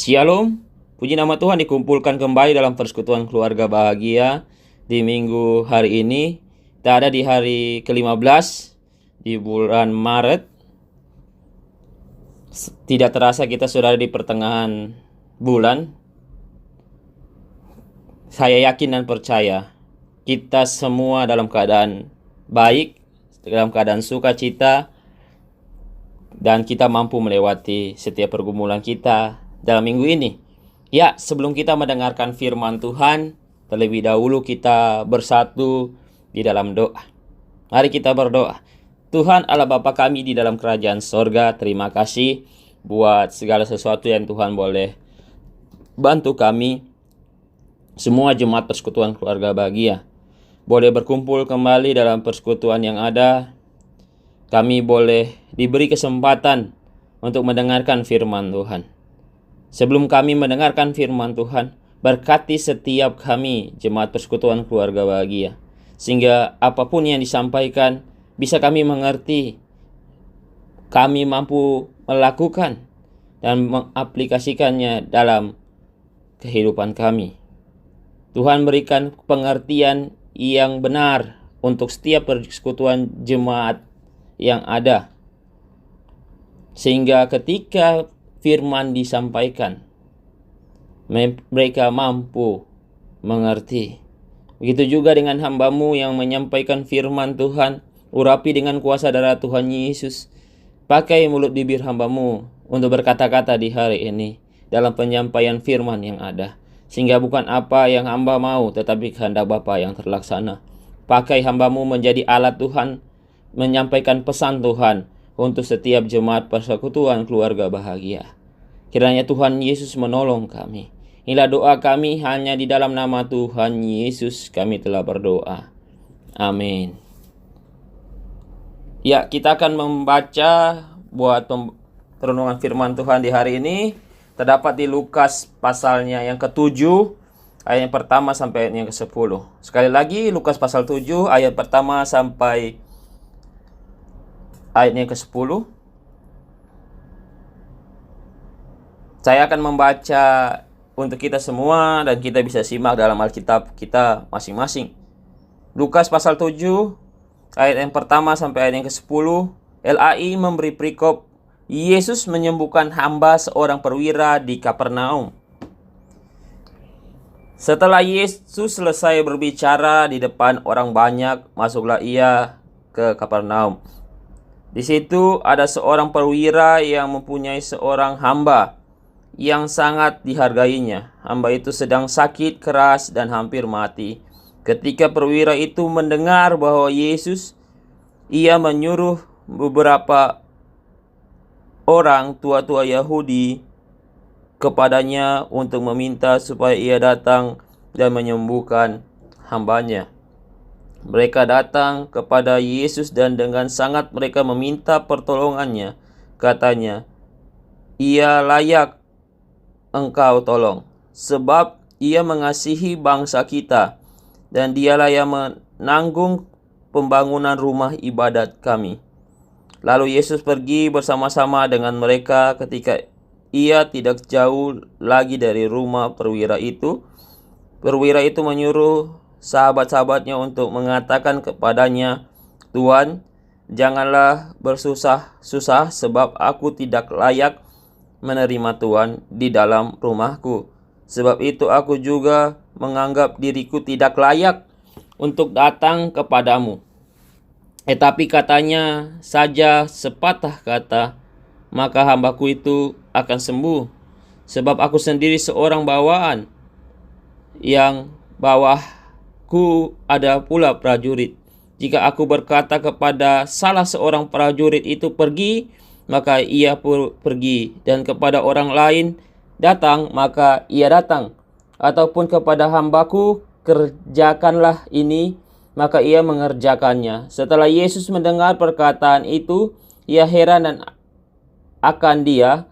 Shalom, puji nama Tuhan dikumpulkan kembali dalam persekutuan keluarga bahagia di minggu hari ini. Kita ada di hari ke-15 di bulan Maret. Tidak terasa kita sudah ada di pertengahan bulan. Saya yakin dan percaya kita semua dalam keadaan baik, dalam keadaan sukacita, dan kita mampu melewati setiap pergumulan kita dalam minggu ini. Ya, sebelum kita mendengarkan firman Tuhan, terlebih dahulu kita bersatu di dalam doa. Mari kita berdoa. Tuhan Allah Bapa kami di dalam kerajaan sorga, terima kasih buat segala sesuatu yang Tuhan boleh bantu kami, semua jemaat persekutuan keluarga bahagia, boleh berkumpul kembali dalam persekutuan yang ada. Kami boleh diberi kesempatan untuk mendengarkan firman Tuhan. Sebelum kami mendengarkan firman Tuhan, berkati setiap kami jemaat persekutuan keluarga bahagia, sehingga apapun yang disampaikan bisa kami mengerti, kami mampu melakukan dan mengaplikasikannya dalam kehidupan kami. Tuhan berikan pengertian yang benar untuk setiap persekutuan jemaat yang ada, sehingga ketika firman disampaikan, mereka mampu mengerti. Begitu juga dengan hamba-Mu yang menyampaikan firman Tuhan, urapi dengan kuasa darah Tuhan Yesus. Pakai mulut bibir hamba-Mu untuk berkata-kata di hari ini dalam penyampaian firman yang ada, sehingga bukan apa yang hamba mau, tetapi kehendak Bapa yang terlaksana. Pakai hamba-Mu menjadi alat Tuhan, menyampaikan pesan Tuhan untuk setiap jemaat persekutuan keluarga bahagia. Kiranya Tuhan Yesus menolong kami. Inilah doa kami, hanya di dalam nama Tuhan Yesus kami telah berdoa. Amin. Ya, kita akan membaca buat renungan firman Tuhan di hari ini. Terdapat di Lukas pasalnya yang ke-7, ayat yang pertama sampai ayat yang ke-10. Sekali lagi, Lukas pasal 7, ayat pertama sampai ayat yang ke-10. Saya akan membaca untuk kita semua dan kita bisa simak dalam Alkitab kita masing-masing. Lukas pasal 7, ayat yang pertama sampai ayat yang ke-10. LAI memberi perikop Yesus menyembuhkan hamba seorang perwira di Kapernaum. Setelah Yesus selesai berbicara di depan orang banyak, masuklah ia ke Kapernaum. Di situ ada seorang perwira yang mempunyai seorang hamba yang sangat dihargainya. Hamba itu sedang sakit keras dan hampir mati. Ketika perwira itu mendengar bahwa Yesus, ia menyuruh beberapa orang tua-tua Yahudi kepadanya untuk meminta supaya ia datang dan menyembuhkan hambanya. Mereka datang kepada Yesus dan dengan sangat mereka meminta pertolongannya. Katanya, ia layak engkau tolong, sebab ia mengasihi bangsa kita, dan dialah yang menanggung pembangunan rumah ibadat kami. Lalu Yesus pergi bersama-sama dengan mereka. Ketika ia tidak jauh lagi dari rumah perwira itu menyuruh sahabat-sahabatnya untuk mengatakan kepadanya, Tuhan, janganlah bersusah-susah, sebab aku tidak layak menerima Tuhan di dalam rumahku. Sebab itu aku juga menganggap diriku tidak layak untuk datang kepadamu. Tetapi katanya saja sepatah kata, maka hambaku itu akan sembuh. Sebab aku sendiri seorang bawaan, yang bawahku ada pula prajurit. Jika aku berkata kepada salah seorang prajurit itu pergi, maka ia pergi, dan kepada orang lain datang, maka ia datang. Ataupun kepada hambaku, kerjakanlah ini, maka ia mengerjakannya. Setelah Yesus mendengar perkataan itu, ia heran dan akan dia,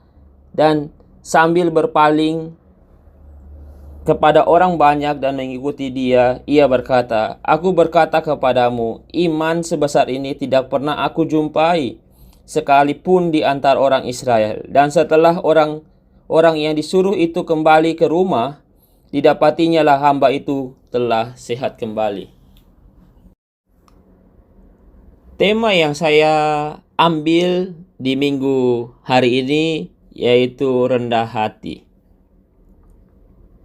dan sambil berpaling kepada orang banyak dan mengikuti dia, ia berkata, aku berkata kepadamu, iman sebesar ini tidak pernah aku jumpai, sekalipun di antara orang Israel. Dan setelah orang yang disuruh itu kembali ke rumah, didapatinya lah hamba itu telah sehat kembali. Tema yang saya ambil di minggu hari ini yaitu rendah hati.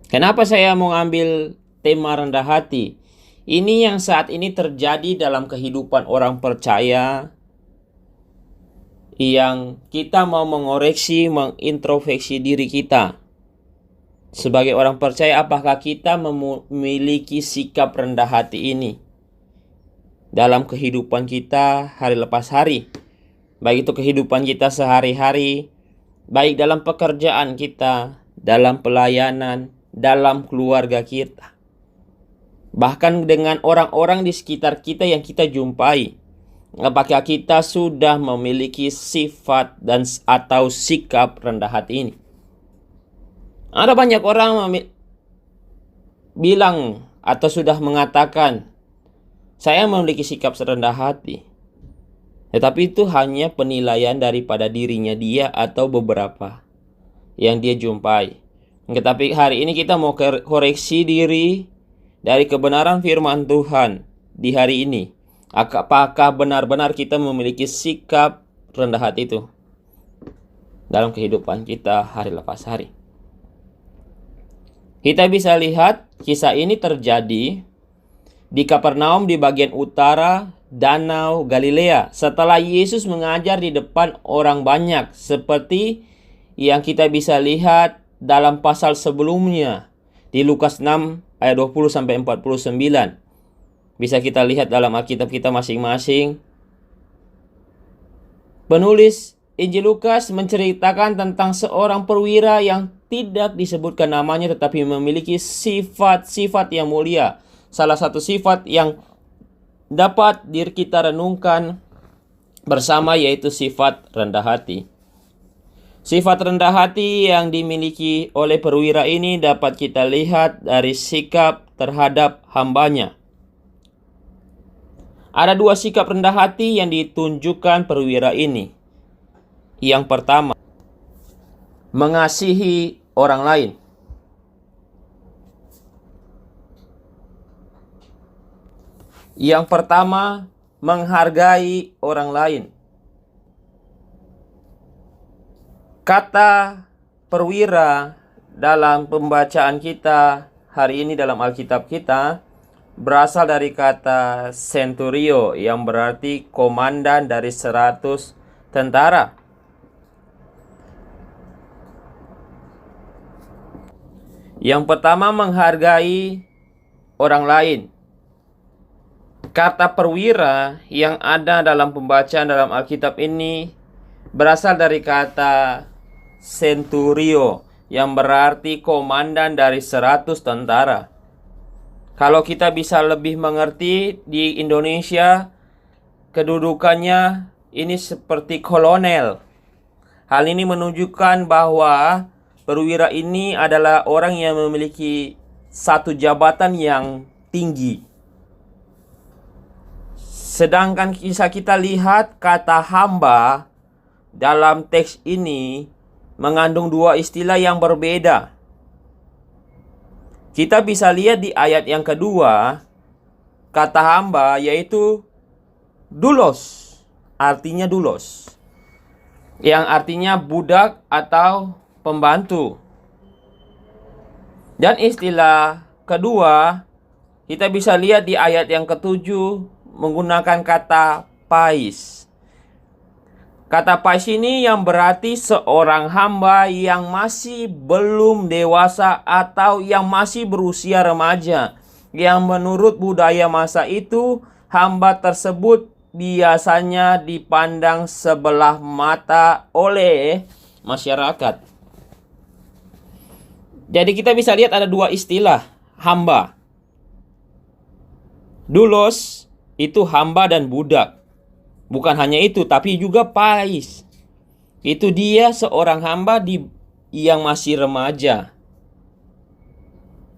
Kenapa saya mau ambil tema rendah hati? Ini yang saat ini terjadi dalam kehidupan orang percaya, yang kita mau mengoreksi, mengintrospeksi diri kita. Sebagai orang percaya, apakah kita memiliki sikap rendah hati ini dalam kehidupan kita hari lepas hari? Baik itu kehidupan kita sehari-hari, baik dalam pekerjaan kita, dalam pelayanan, dalam keluarga kita, bahkan dengan orang-orang di sekitar kita yang kita jumpai. Apakah kita sudah memiliki sifat dan atau sikap rendah hati ini? Ada banyak orang bilang atau sudah mengatakan, saya memiliki sikap rendah hati. Tetapi itu hanya penilaian daripada dirinya dia atau beberapa yang dia jumpai. Tetapi hari ini kita mau koreksi diri dari kebenaran firman Tuhan di hari ini. Apakah benar-benar kita memiliki sikap rendah hati itu dalam kehidupan kita hari lepas hari? Kita bisa lihat kisah ini terjadi di Kapernaum di bagian utara Danau Galilea setelah Yesus mengajar di depan orang banyak, seperti yang kita bisa lihat dalam pasal sebelumnya di Lukas 6 ayat 20 sampai 49. Bisa kita lihat dalam Alkitab kita masing-masing. Penulis Injil Lukas menceritakan tentang seorang perwira yang tidak disebutkan namanya tetapi memiliki sifat-sifat yang mulia. Salah satu sifat yang dapat diri kita renungkan bersama yaitu sifat rendah hati. Sifat rendah hati yang dimiliki oleh perwira ini dapat kita lihat dari sikap terhadap hambanya. Ada dua sikap rendah hati yang ditunjukkan perwira ini. Yang pertama, mengasihi orang lain. Yang pertama, menghargai orang lain. Kata perwira dalam pembacaan kita hari ini dalam Alkitab kita berasal dari kata centurio yang berarti komandan dari 100 tentara. Yang pertama, menghargai orang lain. Kata perwira yang ada dalam pembacaan dalam Alkitab ini berasal dari kata centurio yang berarti komandan dari 100 tentara. Kalau kita bisa lebih mengerti di Indonesia, kedudukannya ini seperti kolonel. Hal ini menunjukkan bahwa perwira ini adalah orang yang memiliki satu jabatan yang tinggi. Sedangkan bisa kita lihat kata hamba dalam teks ini mengandung dua istilah yang berbeda. Kita bisa lihat di ayat yang kedua, kata hamba yaitu doulos, artinya doulos, yang artinya budak atau pembantu. Dan istilah kedua, kita bisa lihat di ayat yang ketujuh menggunakan kata pais. Kata pais ini yang berarti seorang hamba yang masih belum dewasa atau yang masih berusia remaja. Yang menurut budaya masa itu, hamba tersebut biasanya dipandang sebelah mata oleh masyarakat. Jadi kita bisa lihat ada dua istilah hamba. Doulos itu hamba dan budak. Bukan hanya itu, tapi juga pais. Itu dia seorang hamba yang masih remaja,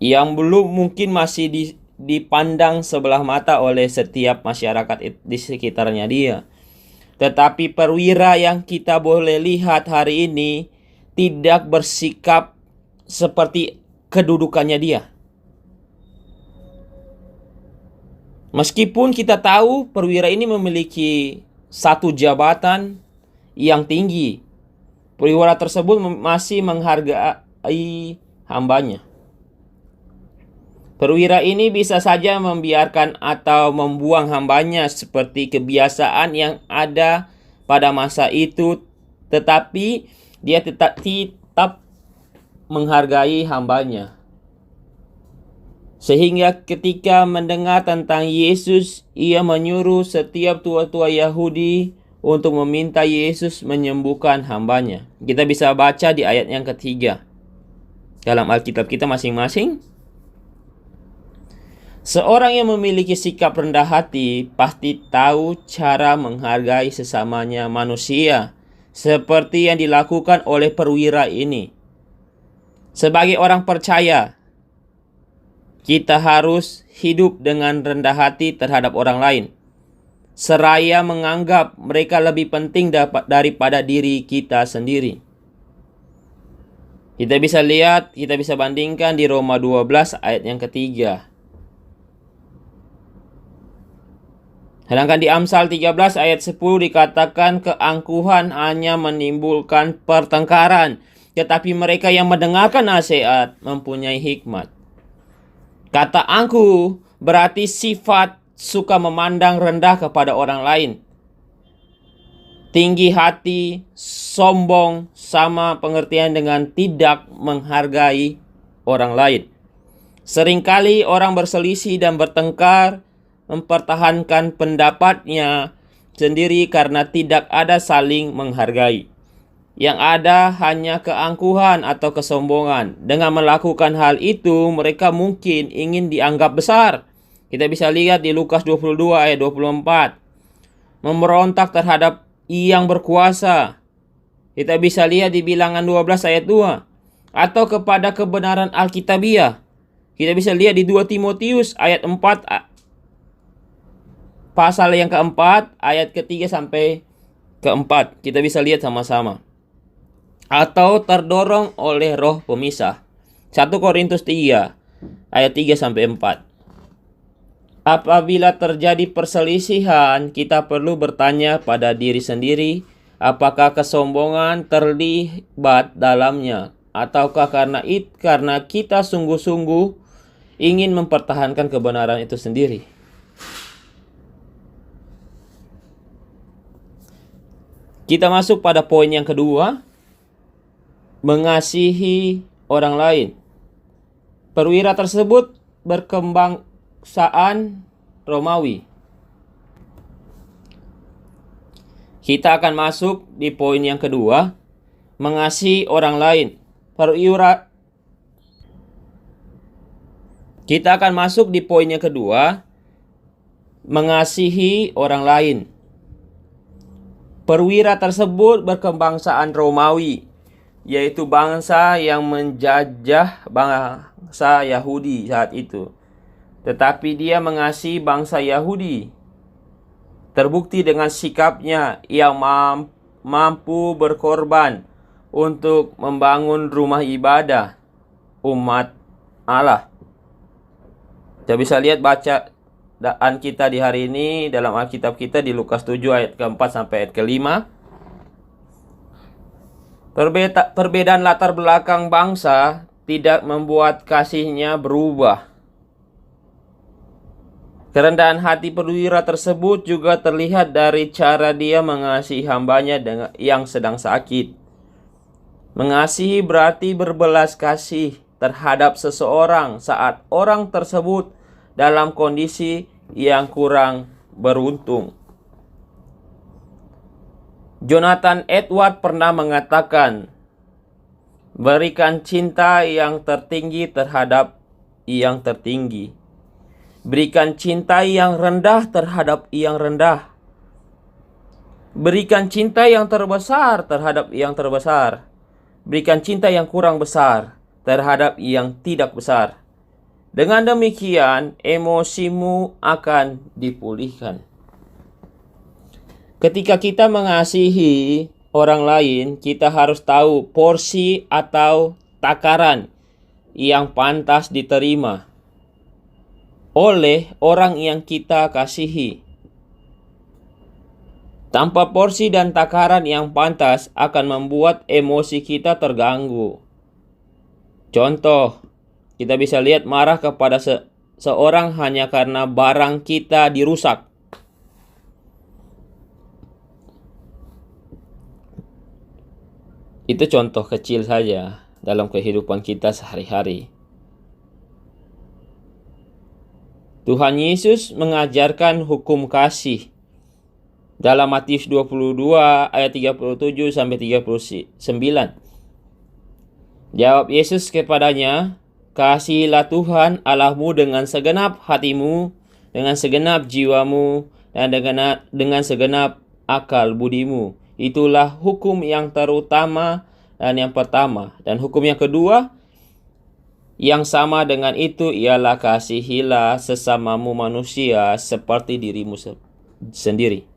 yang belum mungkin masih dipandang sebelah mata oleh setiap masyarakat di sekitarnya dia. Tetapi perwira yang kita boleh lihat hari ini tidak bersikap seperti kedudukannya dia. Meskipun kita tahu perwira ini memiliki satu jabatan yang tinggi, perwira tersebut masih menghargai hambanya. Perwira ini bisa saja membiarkan atau membuang hambanya seperti kebiasaan yang ada pada masa itu, tetapi dia tetap menghargai hambanya. Sehingga ketika mendengar tentang Yesus, ia menyuruh setiap tua-tua Yahudi untuk meminta Yesus menyembuhkan hambanya. Kita bisa baca di ayat yang ketiga dalam Alkitab kita masing-masing. Seorang yang memiliki sikap rendah hati pasti tahu cara menghargai sesamanya manusia, seperti yang dilakukan oleh perwira ini. Sebagai orang percaya, kita harus hidup dengan rendah hati terhadap orang lain, seraya menganggap mereka lebih penting daripada diri kita sendiri. Kita bisa bandingkan di Roma 12 ayat yang ketiga. Sedangkan di Amsal 13 ayat 10 dikatakan keangkuhan hanya menimbulkan pertengkaran, tetapi mereka yang mendengarkan nasihat mempunyai hikmat. Kata angkuh berarti sifat suka memandang rendah kepada orang lain. Tinggi hati, sombong sama pengertian dengan tidak menghargai orang lain. Seringkali orang berselisih dan bertengkar mempertahankan pendapatnya sendiri karena tidak ada saling menghargai. Yang ada hanya keangkuhan atau kesombongan. Dengan melakukan hal itu, mereka mungkin ingin dianggap besar. Kita bisa lihat di Lukas 22 ayat 24. Memberontak terhadap yang berkuasa. Kita bisa lihat di Bilangan 12 ayat 2. Atau kepada kebenaran Alkitabiah. Kita bisa lihat di 2 Timotius ayat 4 pasal yang keempat, ayat ketiga sampai keempat. Kita bisa lihat sama-sama. Atau terdorong oleh roh pemisah. 1 Korintus 3, ayat 3 sampai 4. Apabila terjadi perselisihan, kita perlu bertanya pada diri sendiri, apakah kesombongan terlibat dalamnya? Ataukah karena kita sungguh-sungguh ingin mempertahankan kebenaran itu sendiri? Kita masuk pada poin yang kedua, mengasihi orang lain. Perwira tersebut berkebangsaan Romawi. Kita akan masuk di poin yang kedua, mengasihi orang lain. Kita akan masuk di poin yang kedua, mengasihi orang lain. Perwira tersebut berkebangsaan Romawi, yaitu bangsa yang menjajah bangsa Yahudi saat itu. Tetapi dia mengasihi bangsa Yahudi. Terbukti dengan sikapnya, ia mampu berkorban untuk membangun rumah ibadah umat Allah. Kita bisa lihat bacaan kita di hari ini dalam Alkitab kita di Lukas 7 ayat keempat sampai ayat kelima. Perbedaan latar belakang bangsa tidak membuat kasihnya berubah. Kerendahan hati perwira tersebut juga terlihat dari cara dia mengasihi hambanya yang sedang sakit. Mengasihi berarti berbelas kasih terhadap seseorang saat orang tersebut dalam kondisi yang kurang beruntung. Jonathan Edwards pernah mengatakan, berikan cinta yang tertinggi terhadap yang tertinggi. Berikan cinta yang rendah terhadap yang rendah. Berikan cinta yang terbesar terhadap yang terbesar. Berikan cinta yang kurang besar terhadap yang tidak besar. Dengan demikian, emosimu akan dipulihkan. Ketika kita mengasihi orang lain, kita harus tahu porsi atau takaran yang pantas diterima oleh orang yang kita kasihi. Tanpa porsi dan takaran yang pantas akan membuat emosi kita terganggu. Contoh, kita bisa lihat marah kepada seorang hanya karena barang kita dirusak. Itu contoh kecil saja dalam kehidupan kita sehari-hari. Tuhan Yesus mengajarkan hukum kasih dalam Matius 22 ayat 37 sampai 39. Jawab Yesus kepadanya, "Kasihilah Tuhan Allahmu dengan segenap hatimu, dengan segenap jiwamu, dan dengan segenap akal budimu. Itulah hukum yang terutama dan yang pertama. Dan hukum yang kedua, yang sama dengan itu ialah kasihilah sesamamu manusia seperti dirimu sendiri."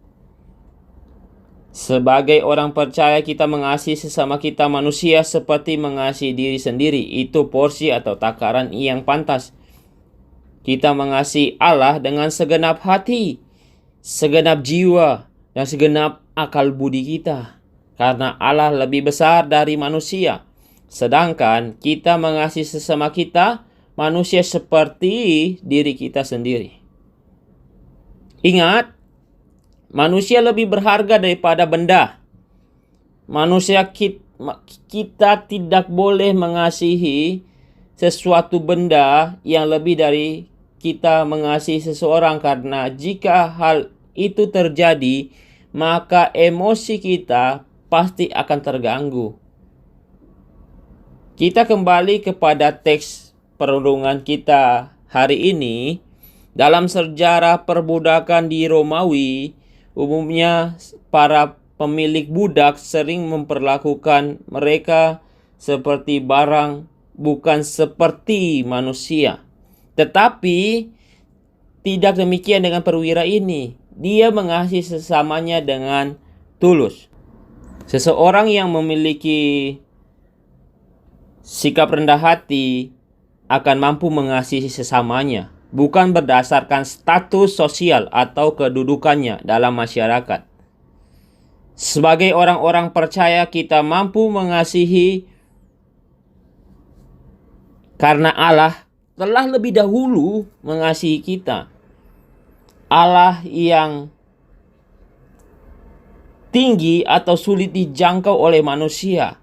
Sebagai orang percaya, kita mengasihi sesama kita manusia seperti mengasihi diri sendiri. Itu porsi atau takaran yang pantas. Kita mengasihi Allah dengan segenap hati, segenap jiwa, dan segenap akal budi kita. Karena Allah lebih besar dari manusia. Sedangkan kita mengasihi sesama kita manusia seperti diri kita sendiri. Ingat, manusia lebih berharga daripada benda. Kita tidak boleh mengasihi sesuatu benda yang lebih dari kita mengasihi seseorang, karena jika hal itu terjadi, maka emosi kita pasti akan terganggu. Kita kembali kepada teks perundungan kita hari ini. Dalam sejarah perbudakan di Romawi, umumnya para pemilik budak sering memperlakukan mereka seperti barang, bukan seperti manusia. Tetapi tidak demikian dengan perwira ini. Dia mengasihi sesamanya dengan tulus. Seseorang yang memiliki sikap rendah hati akan mampu mengasihi sesamanya, bukan berdasarkan status sosial atau kedudukannya dalam masyarakat. Sebagai orang-orang percaya, kita mampu mengasihi karena Allah telah lebih dahulu mengasihi kita. Allah yang tinggi atau sulit dijangkau oleh manusia,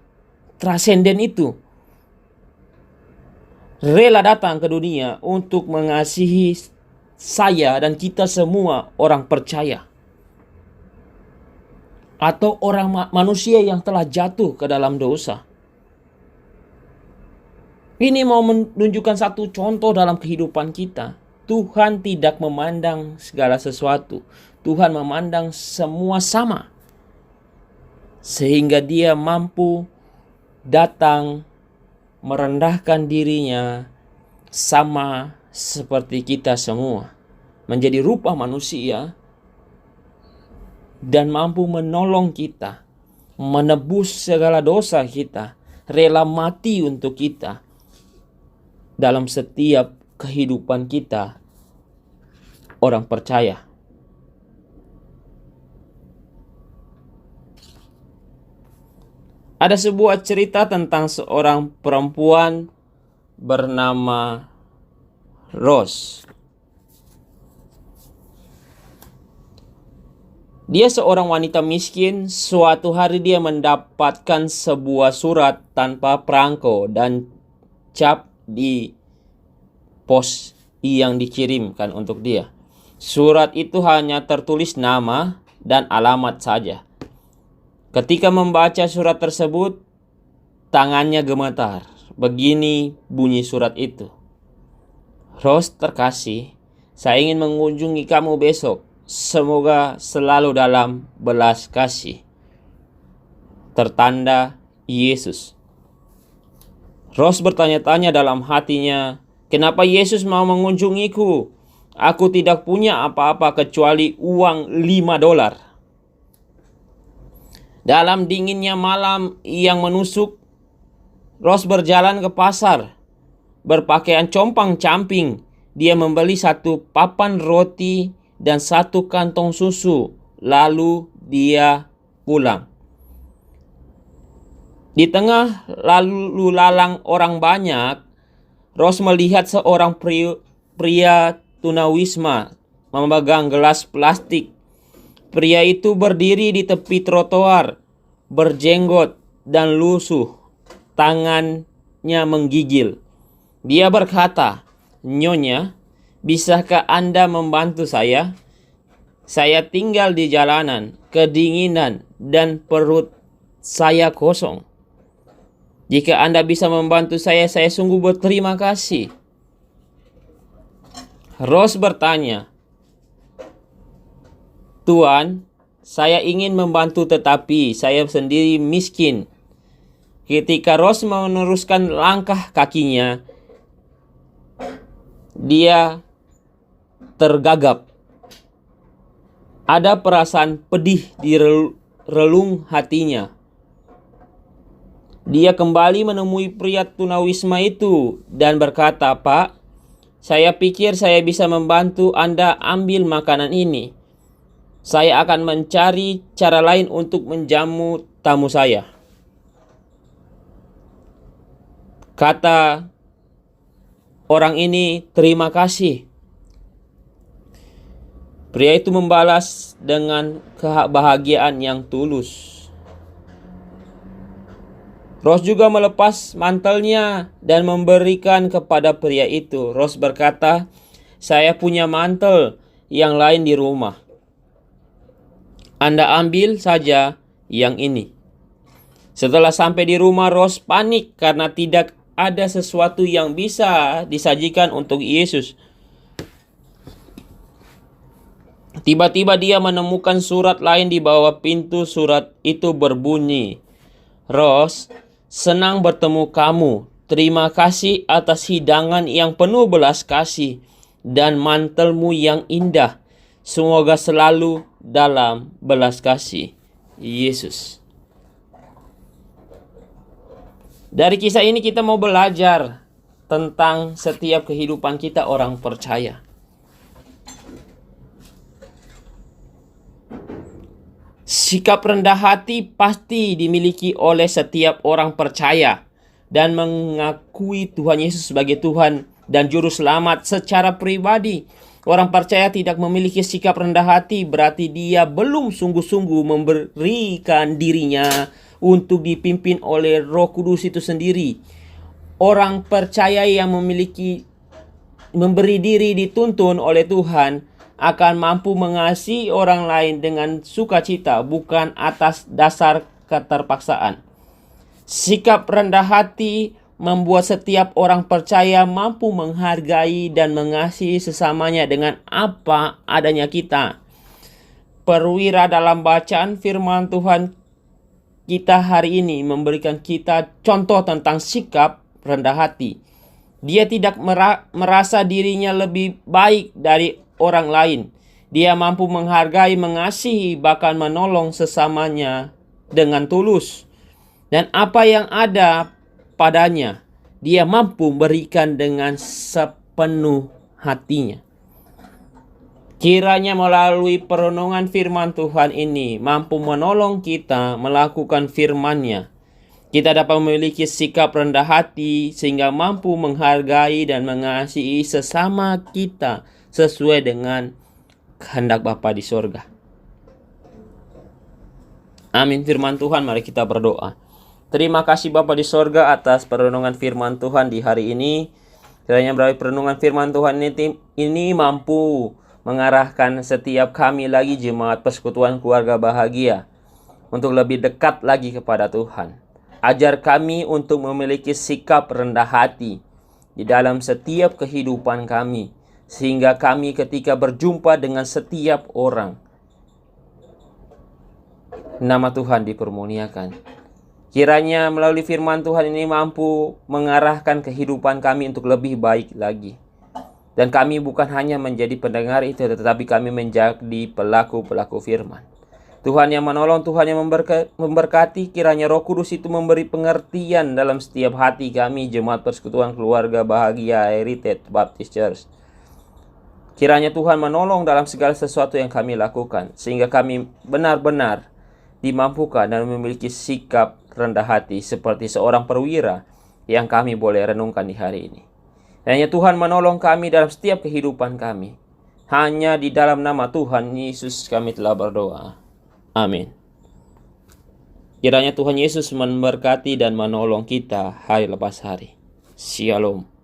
transenden itu, rela datang ke dunia untuk mengasihi saya dan kita semua orang percaya, atau orang manusia yang telah jatuh ke dalam dosa. Ini mau menunjukkan satu contoh dalam kehidupan kita. Tuhan tidak memandang segala sesuatu. Tuhan memandang semua sama, sehingga Dia mampu datang merendahkan dirinya sama seperti kita semua, menjadi rupa manusia, dan mampu menolong kita, menebus segala dosa kita, rela mati untuk kita dalam setiap kehidupan kita orang percaya. Ada sebuah cerita tentang seorang perempuan bernama Rose. Dia seorang wanita miskin. Suatu hari dia mendapatkan sebuah surat tanpa perangko dan cap di pos yang dikirimkan untuk dia. Surat itu hanya tertulis nama dan alamat saja. Ketika membaca surat tersebut, tangannya gemetar. Begini bunyi surat itu. "Rose terkasih, saya ingin mengunjungi kamu besok. Semoga selalu dalam belas kasih. Tertanda Yesus." Rose bertanya-tanya dalam hatinya, "Kenapa Yesus mau mengunjungiku? Aku tidak punya apa-apa kecuali uang $5. Dalam dinginnya malam yang menusuk, Ros berjalan ke pasar. Berpakaian compang-camping, dia membeli 1 papan roti dan 1 kantong susu. Lalu dia pulang. Di tengah lalu lalang orang banyak, Ros melihat seorang pria tunawisma memegang gelas plastik. Pria itu berdiri di tepi trotoar, berjenggot dan lusuh. Tangannya menggigil. Dia berkata, "Nyonya, bisakah Anda membantu saya? Saya tinggal di jalanan, kedinginan, dan perut saya kosong. Jika Anda bisa membantu saya sungguh berterima kasih." Ros bertanya, "Tuan, saya ingin membantu tetapi saya sendiri miskin." Ketika Ros meneruskan langkah kakinya, dia tergagap. Ada perasaan pedih di relung hatinya. Dia kembali menemui pria tunawisma itu dan berkata, "Pak, saya pikir saya bisa membantu Anda ambil makanan ini. Saya akan mencari cara lain untuk menjamu tamu saya." Kata orang ini, "Terima kasih." Pria itu membalas dengan kebahagiaan yang tulus. Ros juga melepas mantelnya dan memberikan kepada pria itu. Ros berkata, "Saya punya mantel yang lain di rumah. Anda ambil saja yang ini." Setelah sampai di rumah, Ros panik karena tidak ada sesuatu yang bisa disajikan untuk Yesus. Tiba-tiba dia menemukan surat lain di bawah pintu. Surat itu berbunyi, "Ros, senang bertemu kamu. Terima kasih atas hidangan yang penuh belas kasih dan mantelmu yang indah. Semoga selalu dalam belas kasih Yesus." Dari kisah ini kita mau belajar tentang setiap kehidupan kita orang percaya. Sikap rendah hati pasti dimiliki oleh setiap orang percaya dan mengakui Tuhan Yesus sebagai Tuhan dan Juru Selamat secara pribadi. Orang percaya tidak memiliki sikap rendah hati berarti dia belum sungguh-sungguh memberikan dirinya untuk dipimpin oleh Roh Kudus itu sendiri. Orang percaya yang memberi diri dituntun oleh Tuhan akan mampu mengasihi orang lain dengan sukacita, bukan atas dasar keterpaksaan. Sikap rendah hati membuat setiap orang percaya mampu menghargai dan mengasihi sesamanya dengan apa adanya kita. Perwira dalam bacaan firman Tuhan kita hari ini memberikan kita contoh tentang sikap rendah hati. Dia tidak merasa dirinya lebih baik dari orang lain. Dia mampu menghargai, mengasihi, bahkan menolong sesamanya dengan tulus. Dan apa yang ada padanya, dia mampu berikan dengan sepenuh hatinya. Kiranya melalui perenungan firman Tuhan ini mampu menolong kita melakukan firman-Nya. Kita dapat memiliki sikap rendah hati sehingga mampu menghargai dan mengasihi sesama kita sesuai dengan kehendak Bapa di sorga. Amin. Firman Tuhan, mari kita berdoa. Terima kasih Bapa di sorga atas perenungan firman Tuhan di hari ini. Kiranya melalui perenungan firman Tuhan ini mampu mengarahkan setiap kami lagi jemaat Persekutuan Keluarga Bahagia untuk lebih dekat lagi kepada Tuhan. Ajar kami untuk memiliki sikap rendah hati di dalam setiap kehidupan kami, sehingga kami ketika berjumpa dengan setiap orang, nama Tuhan dipermuliakan. Kiranya melalui firman Tuhan ini mampu mengarahkan kehidupan kami untuk lebih baik lagi. Dan kami bukan hanya menjadi pendengar itu, tetapi kami menjadi pelaku-pelaku firman. Tuhan yang menolong, Tuhan yang memberkati. Kiranya Roh Kudus itu memberi pengertian dalam setiap hati kami, Jemaat Persekutuan Keluarga Bahagia Heritage Baptist Church. Kiranya Tuhan menolong dalam segala sesuatu yang kami lakukan, sehingga kami benar-benar dimampukan dan memiliki sikap rendah hati seperti seorang perwira yang kami boleh renungkan di hari ini. Hanya Tuhan menolong kami dalam setiap kehidupan kami. Hanya di dalam nama Tuhan Yesus kami telah berdoa. Amin. Kiranya Tuhan Yesus memberkati dan menolong kita hari lepas hari. Shalom.